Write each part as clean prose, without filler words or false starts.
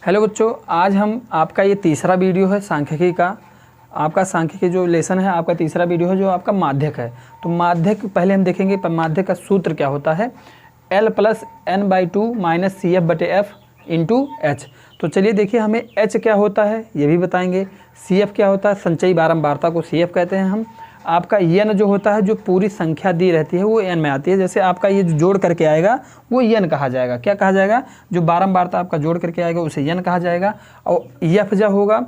Hello बच्चों, आज हम आपका ये तीसरा वीडियो है सांख्यिकी का। आपका सांख्यिकी जो लेसन है आपका तीसरा वीडियो है जो आपका माध्यक है। तो माध्यक पहले हम देखेंगे माध्यक का सूत्र क्या होता है, L plus n/2 minus C F बटे एफ इंटू एच। तो चलिए देखिए हमें H क्या होता है ये भी बताएंगे, CF क्या होता है, संचयी बारंबारता को CF कहते हैं हम। आपका n जो होता है, जो पूरी संख्या दी रहती है वो n में आती है। जैसे आपका ये जो जोड़ करके आएगा वो n कहा जाएगा। क्या कहा जाएगा? जो बारंबारता आपका जोड़ करके आएगा उसे n कहा जाएगा। और f जो होगा,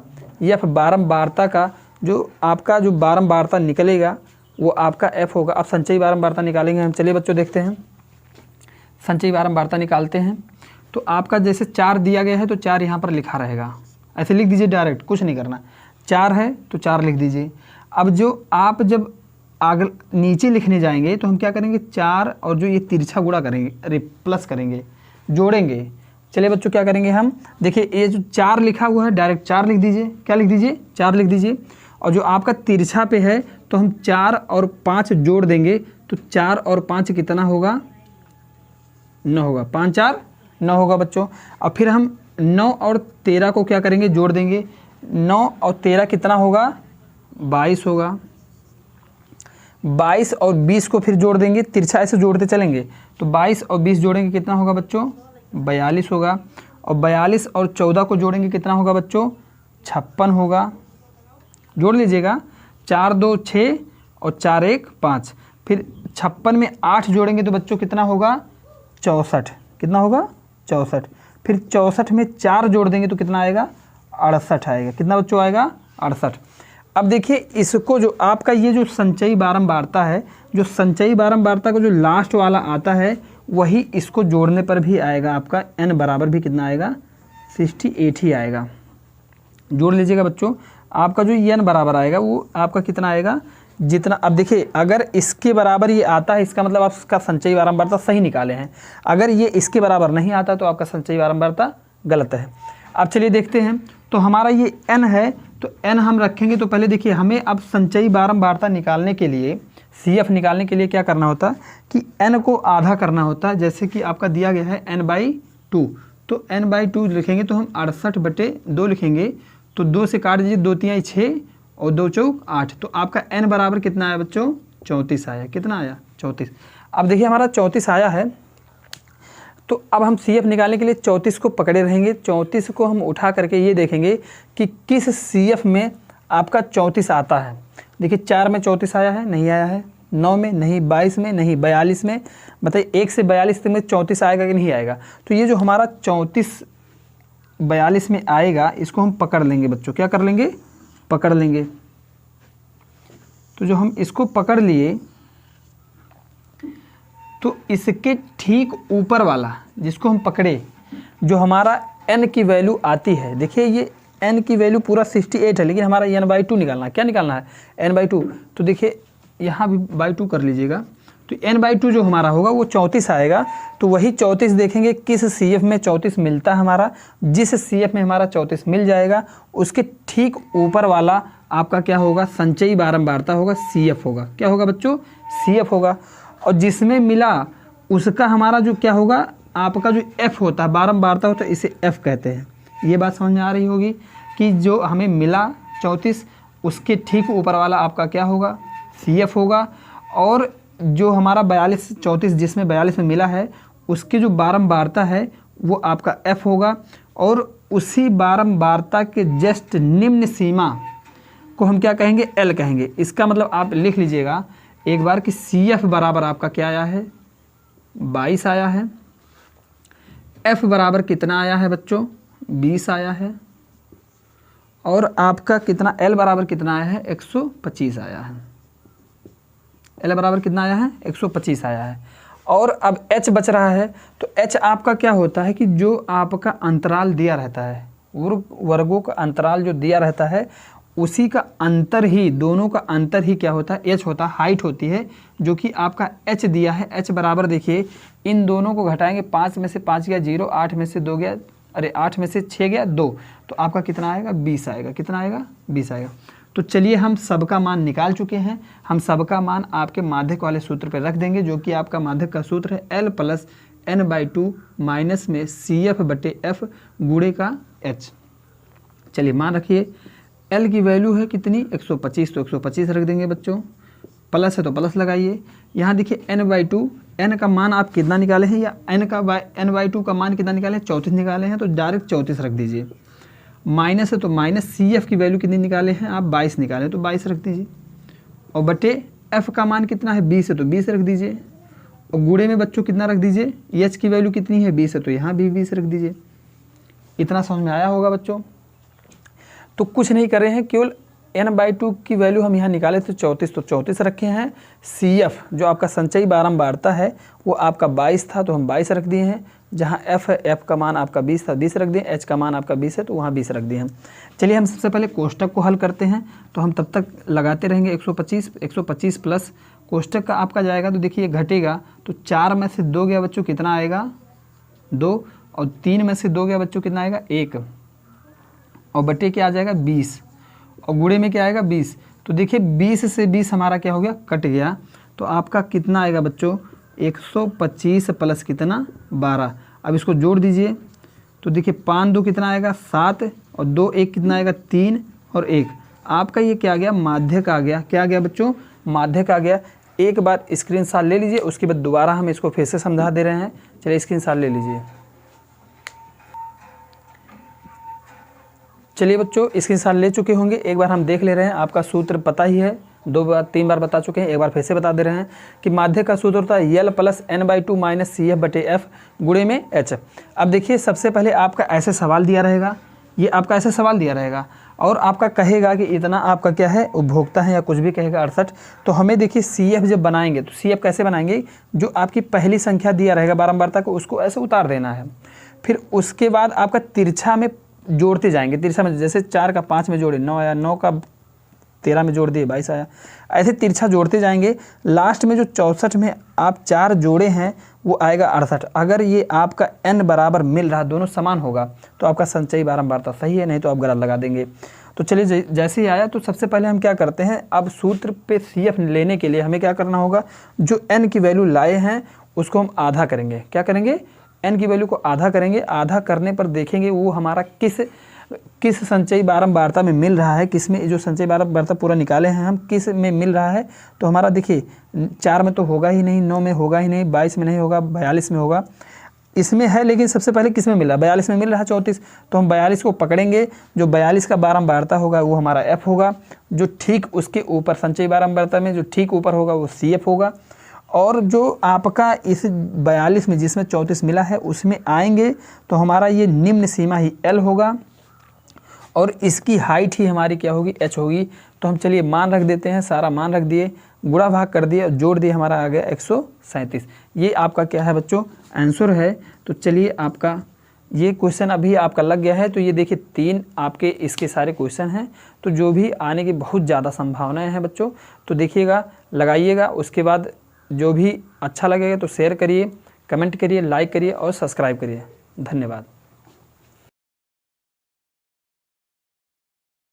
f बारंबारता का जो आपका जो बारंबारता निकलेगा वो आपका f होगा। अब संचयी बारंबारता निकालेंगे हम। चलिए बच्चों देखते हैं, संचयी बारंबारता निकालते हैं। तो आपका जैसे 4 दिया गया है तो 4 यहाँ पर लिखा रहेगा, ऐसे लिख दीजिए डायरेक्ट, कुछ नहीं करना। 4 है तो 4 लिख दीजिए। अब जो आप जब आगे नीचे लिखने जाएंगे तो हम क्या करेंगे, 4 और जो ये तिरछा गुणा करेंगे, अरे प्लस करेंगे, जोड़ेंगे। चलिए बच्चों क्या करेंगे हम, देखिए ये जो 4 लिखा हुआ है डायरेक्ट 4 लिख दीजिए। क्या लिख दीजिए? 4 लिख दीजिए। और जो आपका तिरछा पे है तो हम 4 और 5 जोड़ देंगे तो 4 और 5 कितना होगा? 9 होगा। 5 4 9 होगा बच्चों। और फिर हम 9 और 13 को क्या करेंगे, जोड़ देंगे। 9 और 13 कितना होगा? 22 होगा। 22 और 20 को फिर जोड़ देंगे, तिरछा ऐसे जोड़ते चलेंगे। तो 22 और 20 जोड़ेंगे कितना होगा बच्चों? 42 होगा। और 42 और 14 को जोड़ेंगे कितना होगा बच्चों? 56 होगा। जोड़ लीजिएगा, 4 2 6 और 4 1 5। फिर 56 में 8 जोड़ेंगे तो बच्चों कितना होगा? 64। कितना होगा? 64। फिर 64 में 4 जोड़ देंगे तो कितना आएगा? 68 आएगा। कितना बच्चों आएगा? 68। अब देखिए इसको, जो आपका ये जो संचयी बारंबारता है, जो संचयी बारंबारता का जो लास्ट वाला आता है वही इसको जोड़ने पर भी आएगा आपका n बराबर भी कितना आएगा? 68 ही आएगा। जोड़ लीजिएगा बच्चों, आपका जो n बराबर आएगा वो आपका कितना आएगा? जितना। अब देखिए अगर इसके बराबर ये आता है इसका मतलब आप इसका संचयी बारंबारता सही निकाले हैं। अगर ये इसके बराबर नहीं आता तो आपका संचयी बारंबारता गलत है। अब चलिए देखते हैं, तो हमारा ये n है तो n हम रखेंगे। तो पहले देखिए हमें अब संचयी बारंबारता निकालने के लिए, CF निकालने के लिए क्या करना होता है कि n को आधा करना होता है। जैसे कि आपका दिया गया है n/2, तो n/2 लिखेंगे तो हम 68/2 लिखेंगे। तो 2 से काट दीजिए, 2 3 6 और 2 4 8। तो आपका n बराबर कितना आया बच्चों? 34 आया। कितना आया? 34। अब देखिए हमारा 34 आया है तो अब हम CF निकालने के लिए 34 को पकड़े रहेंगे। 34 को हम उठा करके ये देखेंगे कि किस CF में आपका 34 आता है। देखिए 4 में 34 आया है, नहीं आया है। 9 में नहीं, 22 में नहीं, 42 में। बताइए 1 से 42 तक में 34 आएगा कि नहीं आएगा? तो ये जो हमारा 34 42 में आएगा इसको हम पकड़ लेंगे बच्चों। क्या कर लेंगे? पकड़ लेंगे। तो जो हम इसको पकड़ लिए तो इसके ठीक ऊपर वाला जिसको हम पकड़े, जो हमारा n की वैल्यू आती है, देखिए ये n की वैल्यू पूरा 68 है लेकिन हमारा n/2 निकालना है। क्या निकालना है? n/2। तो देखिए यहाँ भी /2 कर लीजिएगा। तो n/2 जो हमारा होगा वो 34 आएगा। तो वही 34 देखेंगे किस CF में 34 मिलता है हमारा। जिस CF में हमारा 34 मिल जाएगा उसके ठीक ऊपर वाला आपका क्या होगा? संचयी बारंबारता होगा, CF होगा। क्या होगा बच्चों? CF होगा। और जिसमें मिला उसका हमारा जो क्या होगा, आपका जो F होता है, बारंबारता होता है, इसे F कहते हैं। ये बात समझ में आ रही होगी कि जो हमें मिला 34 उसके ठीक ऊपर वाला आपका क्या होगा? CF होगा। और जो हमारा 42 34 जिसमें 42 में मिला है उसकी जो बारंबारता है वो आपका F होगा। और उसी बारंबारता के जस्ट निम्न सीमा को हम क्या कहेंगे? L कहेंगे। इसका मतलब आप लिख लीजिएगा एक बार कि CF बराबर आपका क्या आया है? 22 आया है। F बराबर कितना आया है बच्चों? 20 आया है। और आपका कितना L बराबर कितना आया है? 125 आया है। L बराबर कितना आया है? 125 आया है। और अब H बच रहा है। तो H आपका क्या होता है कि जो आपका अंतराल दिया रहता है, वर्गों का अंतराल जो दिया रहता है उसी का अंतर ही, दोनों का अंतर ही क्या होता है? H होता है, हाइट होती है, जो कि आपका H दिया है। H बराबर देखिए इन दोनों को घटाएंगे, 5 में से 5 गया 0, 8 में से 2 गया, अरे 8 में से 6 गया 2, तो आपका कितना आएगा? 20 आएगा। कितना आएगा? 20 आएगा। तो चलिए हम सबका मान निकाल चुके हैं। हम सबका मान आपके माध्यक वाले सूत्र पर रख देंगे, जो कि आपका माध्यक का सूत्र है L प्लस n/2 माइनस में CF/F गुणे का H। चलिए मान रखिए L की वैल्यू है कितनी 125, तो 125 रख देंगे बच्चों, प्लस है तो प्लस लगाइए। यहाँ देखिए n/2, n का मान आप कितना निकाले हैं, या n/2 का मान कितना निकाले हैं, 34 निकाले हैं, तो डायरेक्ट 34 रख दीजिए। माइनस है तो माइनस CF की वैल्यू कितनी निकाले हैं आप, 22 निकाले, तो 22 रख दीजिए। और बटे F का मान कितना है 20 है, तो 20 रख दीजिए। और गुणे में बच्चों कितना रख दीजिए, H की वैल्यू कितनी है 20 है, तो यहाँ भी 20 रख दीजिए। इतना समझ में आया होगा बच्चों। तो कुछ नहीं कर रहे हैं, केवल n/2 की वैल्यू हम यहाँ निकाले थे 34, तो 34 रखे हैं। CF जो आपका संचयी बारंबारता है वो आपका 22 था, तो हम 22 रख दिए हैं। जहाँ F है, F का मान आपका 20 था, 20 रख दिए। H का मान आपका 20 है, तो वहाँ 20 रख दिए हैं। चलिए हम सबसे पहले कोष्टक को हल करते हैं, तो हम तब तक लगाते रहेंगे 125 प्लस कोष्टक का आपका जाएगा, तो देखिए घटेगा, तो 4 में से 2 गया बच्चों, कितना आएगा 2, और 3 में से 2 गया बच्चों, कितना आएगा 1, और बटे क्या आ जाएगा 20, और गुणे में क्या आएगा 20। तो देखिए 20 से 20 हमारा क्या हो गया, कट गया। तो आपका कितना आएगा बच्चों 125 प्लस कितना 12। अब इसको जोड़ दीजिए, तो देखिए 5 2 कितना आएगा 7, और 2 1 कितना आएगा 3, और 1 आपका ये क्या आ गया, माध्यक आ गया। क्या आ गया बच्चों, माध्यक आ गया। एक बार स्क्रीनशॉट ले लीजिए, उसके बाद दोबारा हम इसको फिर से समझा दे रहे हैं। चलिए स्क्रीनशॉट ले लीजिए। चलिए बच्चों स्क्रीनशॉट ले चुके होंगे, एक बार हम देख ले रहे हैं। आपका सूत्र पता ही है, 2 बार 3 बार बता चुके हैं, एक बार फिर से बता दे रहे हैं कि माध्यक का सूत्र होता है L plus n/2 minus CF बटे F गुणे में H। अब देखिए सबसे पहले आपका ऐसे सवाल दिया रहेगा, ये आपका ऐसे सवाल दिया रहेगा, और आपका कहेगा कि इतना आपका क्या है उपभोक्ता है, या कुछ भी कहेगा 68। तो हमें देखिए CF जब बनाएंगे, तो CF कैसे बनाएंगे, जो आपकी पहली संख्या दिया रहेगा बारंबारता को, उसको ऐसे उतार देना है। फिर उसके बाद आपका तिरछा में जोड़ते जाएंगे, तिरछा में जैसे 4 का 5 में जोड़े 9 आया, 9 का 13 में जोड़ दिए 22 आया, ऐसे तिरछा जोड़ते जाएंगे। लास्ट में जो 64 में आप 4 जोड़े हैं वो आएगा 68। अगर ये आपका n बराबर मिल रहा, दोनों समान होगा, तो आपका संचयी बारंबारता सही है, नहीं तो आप गलत लगा देंगे। तो चलिए जैसे ही आया, तो सबसे पहले हम क्या करते हैं, अब सूत्र पे CF लेने के लिए हमें क्या करना होगा, जो n की वैल्यू लाए हैं उसको हम आधा करेंगे। क्या करेंगे, n की वैल्यू को आधा करेंगे। आधा करने पर देखेंगे वो हमारा किस संचयी बारंबारता में मिल रहा है, किस में जो संचयी बारंबारता पूरा निकाले हैं हम, किस में मिल रहा है। तो हमारा देखिए 4 में तो होगा ही नहीं, 9 में होगा ही नहीं, 22 में नहीं होगा, 42 में होगा, इसमें है। लेकिन सबसे पहले किस में मिल रहा है, 42 में मिल रहा है 34, तो हम 42 को पकड़ेंगे। जो 42 का बारंबारता होगा वो हमारा F होगा, जो ठीक उसके ऊपर संचयी बारंबारता में जो ठीक ऊपर होगा वो CF होगा। और जो आपका इस 42 में जिसमें 34 मिला है उसमें आएंगे, तो हमारा ये निम्न सीमा ही L होगा, और इसकी हाइट ही हमारी क्या होगी, H होगी। तो हम चलिए मान रख देते हैं, सारा मान रख दिए, गुणा भाग कर दिए और जोड़ दिए, हमारा आ गया 137। ये आपका क्या है बच्चों, आंसर है। तो चलिए आपका ये क्वेश्चन अभी आपका लग गया है। तो ये देखिए 3 आपके इसके सारे क्वेश्चन हैं, तो जो भी आने की बहुत ज़्यादा संभावनाएं हैं बच्चों। तो देखिएगा, लगाइएगा, उसके बाद जो भी अच्छा लगेगा तो शेयर करिए, कमेंट करिए, लाइक करिए और सब्सक्राइब करिए। धन्यवाद।